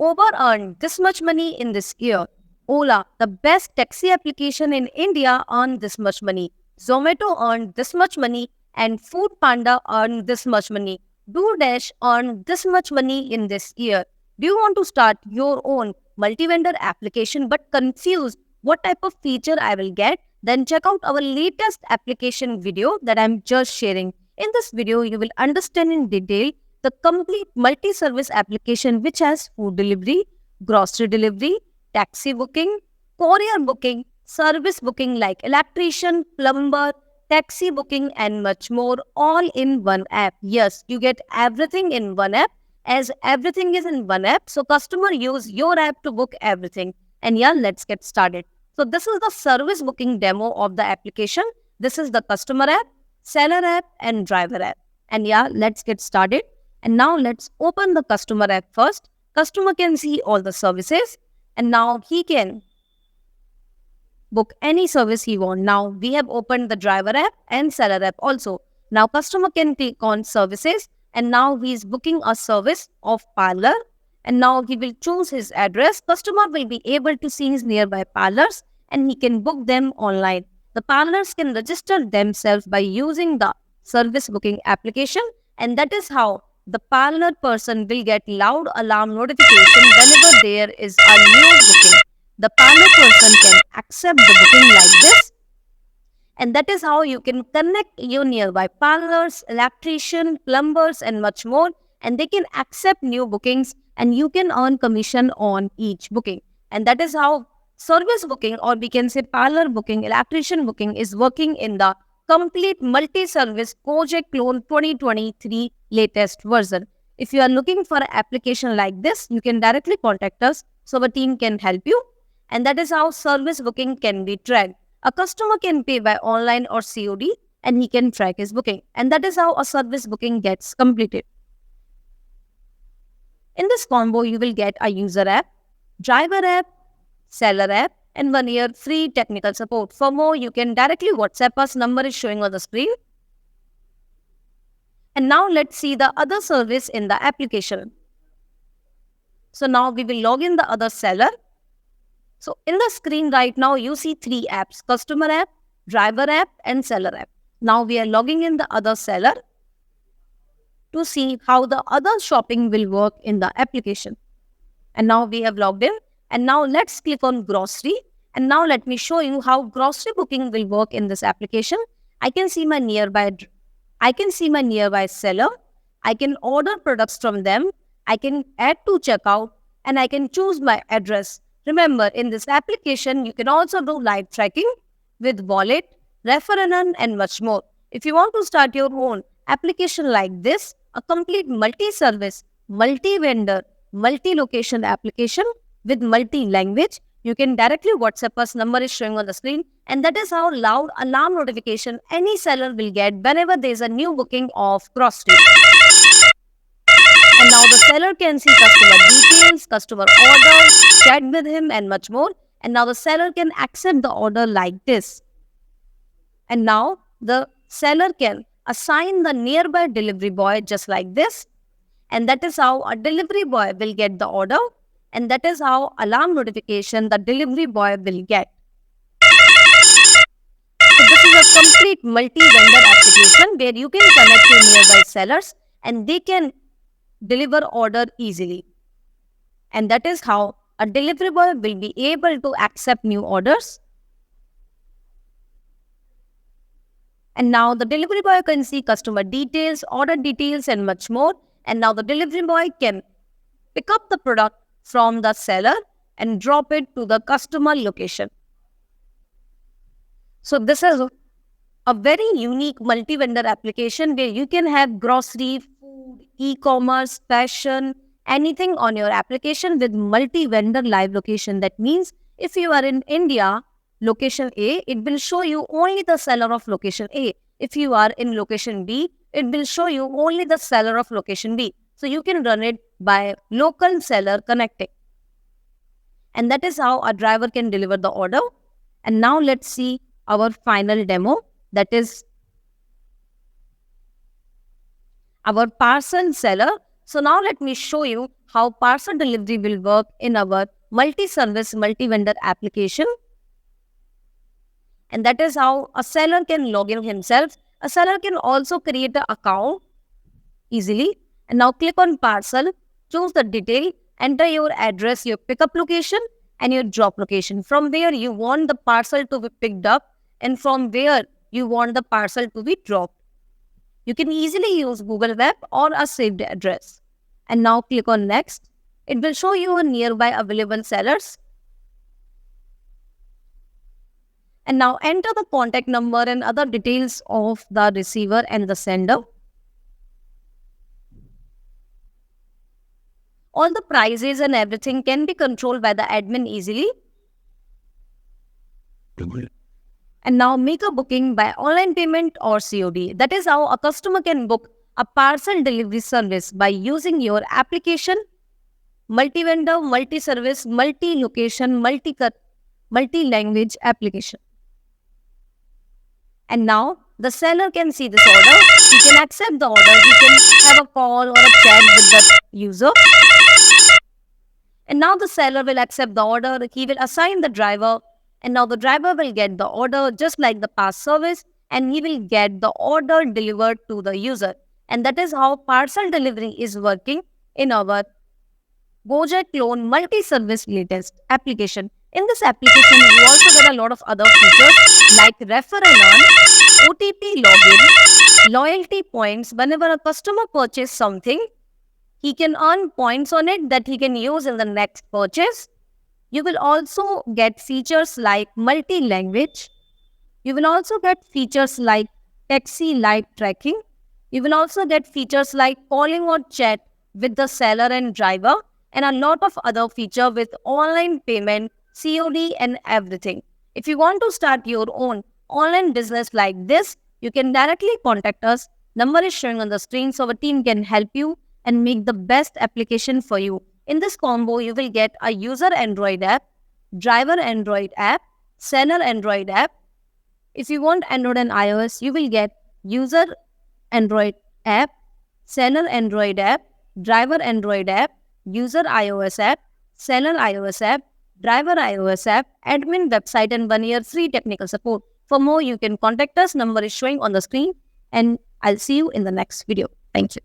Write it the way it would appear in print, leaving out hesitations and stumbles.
Uber earned this much money in this year. Ola, the best taxi application in India, earned this much money. Zomato earned this much money, and Food Panda earned this much money. DoorDash earned this much money in this year. Do you want to start your own multi-vendor application but confused what type of feature I will get? Then check out our latest application video that I'm just sharing. In this video, you will understand in detail the complete multi-service application which has food delivery, grocery delivery, taxi booking, courier booking, service booking like electrician, plumber, taxi booking and much more, all in one app. Yes, you get everything in one app. As everything is in one app, so customer use your app to book everything. And yeah, let's get started. So this is the service booking demo of the application. This is the customer app, seller app and driver app. And yeah, let's get started. And now let's open the customer app first. Customer can see all the services and now he can book any service he wants. Now we have opened the driver app and seller app also. Now customer can click on services and now he is booking a service of parlor and now he will choose his address. Customer will be able to see his nearby parlors and he can book them online. The parlors can register themselves by using the service booking application, and that is how the parlor person will get loud alarm notification whenever there is a new booking. The parlor person can accept the booking like this, and that is how you can connect your nearby parlors, electrician, plumbers and much more, and they can accept new bookings and you can earn commission on each booking. And that is how service booking, or we can say parlor booking, electrician booking, is working in the complete multi-service Gojek Clone 2023 latest version. If you are looking for an application like this, you can directly contact us so our team can help you. And that is how service booking can be tracked. A customer can pay by online or COD and he can track his booking. And that is how a service booking gets completed. In this combo, you will get a user app, driver app, seller app, and 1 year free technical support. For more, you can directly WhatsApp us. Number is showing on the screen. And now let's see the other service in the application. So now we will log in the other seller. So in the screen right now, you see 3 apps: customer app, driver app, and seller app. Now we are logging in the other seller to see how the other shopping will work in the application. And now we have logged in. And now let's click on grocery. And now let me show you how grocery booking will work in this application. I can see my nearby seller. I can order products from them. I can add to checkout and I can choose my address. Remember, in this application, you can also do live tracking with wallet, refer and earn, and much more. If you want to start your own application like this, a complete multi-service, multi-vendor, multi-location application with multi-language, you can directly WhatsApp us. Number is showing on the screen. And that is how loud alarm notification any seller will get whenever there is a new booking of grocery. And now the seller can see customer details, customer order, chat with him and much more. And now the seller can accept the order like this. And now the seller can assign the nearby delivery boy just like this. And that is how a delivery boy will get the order. And that is how alarm notification the delivery boy will get. So this is a complete multi-vendor application where you can connect to nearby sellers and they can deliver order easily. And that is how a delivery boy will be able to accept new orders. And now the delivery boy can see customer details, order details and much more. And now the delivery boy can pick up the product from the seller and drop it to the customer location. So this is a very unique multi-vendor application where you can have grocery, food, e-commerce, fashion, anything on your application with multi-vendor live location. That means if you are in India, location A, it will show you only the seller of location A. If you are in location B, it will show you only the seller of location B. So you can run it by local seller connecting. And that is how a driver can deliver the order. And now let's see our final demo, that is our parcel seller. So now let me show you how parcel delivery will work in our multi-service, multi-vendor application. And that is how a seller can log in himself. A seller can also create an account easily. And now click on parcel, choose the detail, enter your address, your pickup location and your drop location. From where you want the parcel to be picked up and from where you want the parcel to be dropped. You can easily use Google Map or a saved address. And now click on next. It will show you a nearby available sellers. And now enter the contact number and other details of the receiver and the sender. All the prices and everything can be controlled by the admin easily. And now make a booking by online payment or COD. That is how a customer can book a parcel delivery service by using your application, multi-vendor, multi-service, multi-location, multi-language application. And now the seller can see this order. He can accept the order. He can have a call or a chat with the user. And now the seller will accept the order. He will assign the driver. And now the driver will get the order just like the past service. And he will get the order delivered to the user. And that is how parcel delivery is working in our gojekclone multi-service latest application. In this application, you also get a lot of other features like refer and earn, OTP login, loyalty points. Whenever a customer purchases something, he can earn points on it that he can use in the next purchase. You will also get features like multi-language. You will also get features like taxi live tracking. You will also get features like calling or chat with the seller and driver and a lot of other features with online payment, COD and everything. If you want to start your own online business like this, you can directly contact us. Number is showing on the screen so our team can help you and make the best application for you. In this combo, you will get a user Android app, driver Android app, seller Android app. If you want Android and iOS, you will get user Android app, seller Android app, driver Android app, user iOS app, seller iOS app, driver iOS app, admin website and 1 year free technical support. For more, you can contact us. Number is showing on the screen and I'll see you in the next video. Thank you.